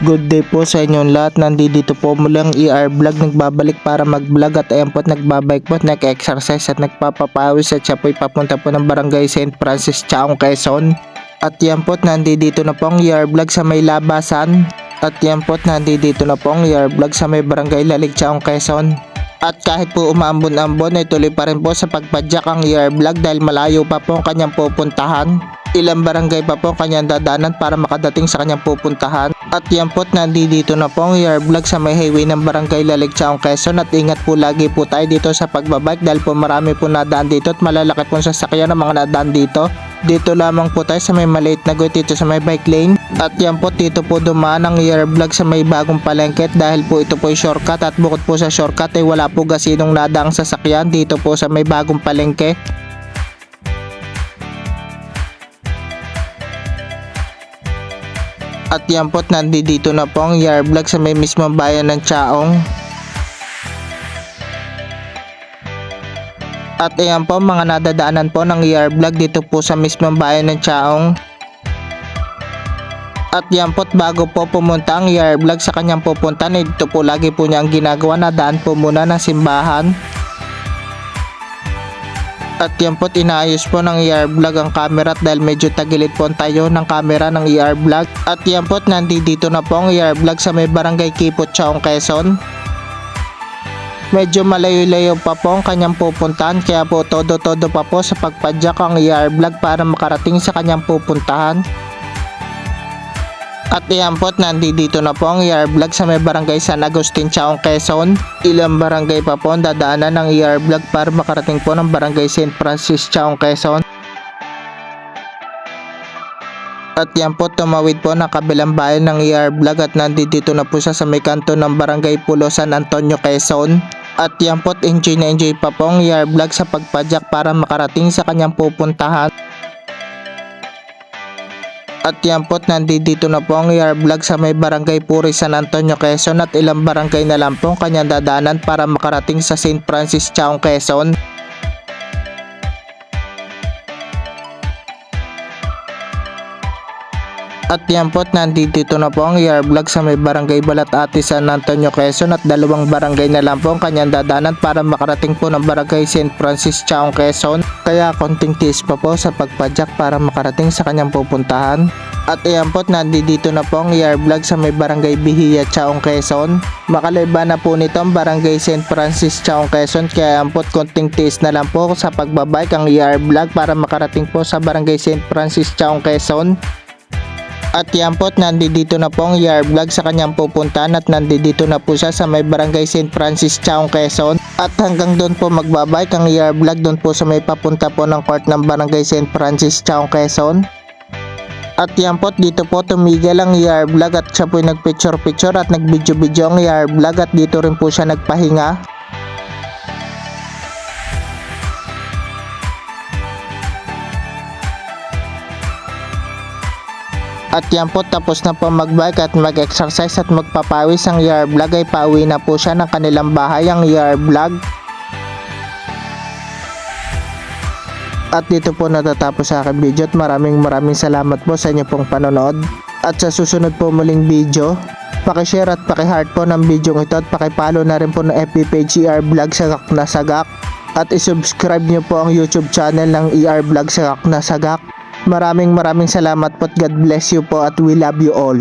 Good day po sa inyong lahat. Nandito po mulang ER Vlog, nagbabalik para mag-vlog at ayan po nagbabike po, nag-exercise at nagpapapawis at siya po'y papunta po ng barangay St. Francis, Chaong, Quezon. At yan po nandito na po ang ER Vlog sa may labasan. At yan po nandito na po ang ER Vlog sa may barangay Lalig, Chaong, Quezon. At kahit po umaambon-ambon ay tuloy pa rin po sa pagpadyak ang ER Vlog dahil malayo pa po ang kanyang pupuntahan. Ilang barangay pa po kanyang dadaanan para makadating sa kanyang pupuntahan. At yan po't nandito na po ang ER Vlog sa may highway ng barangay Lalig, Chaong, Quezon. At ingat po lagi po tayo dito sa pagbabike dahil po marami po nadaan dito at malalaki pong sasakyan ng mga nadaan dito. Dito lamang po tayo sa may maliit na gate dito sa may bike lane. At yan po dito po dumaan ang ER Vlog sa may bagong palengke dahil po ito po ay shortcut at bukod po sa shortcut ay wala po gasinong nadaang sasakyan dito po sa may bagong palengke. At yan po't nandito na po ang ER Vlog sa may mismong bayan ng Chaong. At ayan po mga nadadaanan po ng ER Vlog dito po sa mismong bayan ng Chaong. At yan po't bago po pumunta ang ER Vlog sa kanyang pupuntahan, dito po lagi po niya ang ginagawa na daan po muna ng simbahan. At yan po't inaayos po ng ER Vlog ang camera dahil medyo tagilid po tayo ng camera ng ER Vlog. At yan po't nandito na po ang ER Vlog sa may barangay Kipot, Chaong, Quezon. Medyo malayo-layo pa po ang kanyang pupuntahan kaya po todo-todo pa po sa pagpadyak ang ER Vlog para makarating sa kanyang pupuntahan. At iyan po't nandito na po ang ER Vlog sa may barangay San Agustin, Chaong, Quezon. Ilang barangay pa po ang dadaanan ng ER Vlog para makarating po ng barangay St. Francis, Chaong, Quezon. At yan po tumawid po ng kabilang bayan ng ER Vlog at nandito na po siya sa may kanto ng barangay Pulo, San Antonio, Quezon. At yan po't enjoy na enjoy pa po ang ER Vlog sa pagpadyak para makarating sa kanyang pupuntahan. At yan po't nandito na po ang ER Vlog sa may barangay Puri, San Antonio, Quezon at ilang barangay na lang po ang kanyang dadaanan para makarating sa St. Francis, Chaong, Quezon. At yan po't nandito na po ang ER Vlog sa may barangay Balat-Ati, San Antonio, Quezon at dalawang barangay na lang po ang kanyang dadaanan para makarating po ng barangay St. Francis, Chaong, Quezon. Kaya konting tiis pa po sa pagpadyak para makarating sa kanyang pupuntahan. At ayan po't nandito na po ang ER Vlog sa may barangay Bihiya, Chaong, Quezon. Makaliba na po nito ang barangay St. Francis, Chaong, Quezon. Kaya ayan po't konting tiis na lang po sa pagbabike ang ER Vlog para makarating po sa barangay St. Francis, Chaong, Quezon. At yan po't nandito na po ang ER Vlog sa kanyang pupuntahan at nandito na po siya sa may barangay St. Francis, Chaong, Quezon. At hanggang doon po magbabike ang ER Vlog doon po sa may papunta po ng court ng barangay St. Francis, Chaong, Quezon. At yan po't dito po tumigil ang ER Vlog at siya po'y nagpicture-picture at nagbidyo-bidyo ang ER Vlog at dito rin po siya nagpahinga. At yan po tapos na po magbike at mag-exercise at magpapawis ang ER Vlog ay pauwi na po siya ng kanilang bahay ang ER Vlog. At dito po natatapos sa aking video at maraming salamat po sa inyo pong panonood. At sa susunod po muling video, pakishare at pakiheart po ng video ito at pakipollow na rin po ng FB page ER Vlog Sagak na Sagak. At isubscribe nyo po ang YouTube channel ng ER Vlog Sagak na Sagak. Maraming salamat po at God bless you po at we love you all.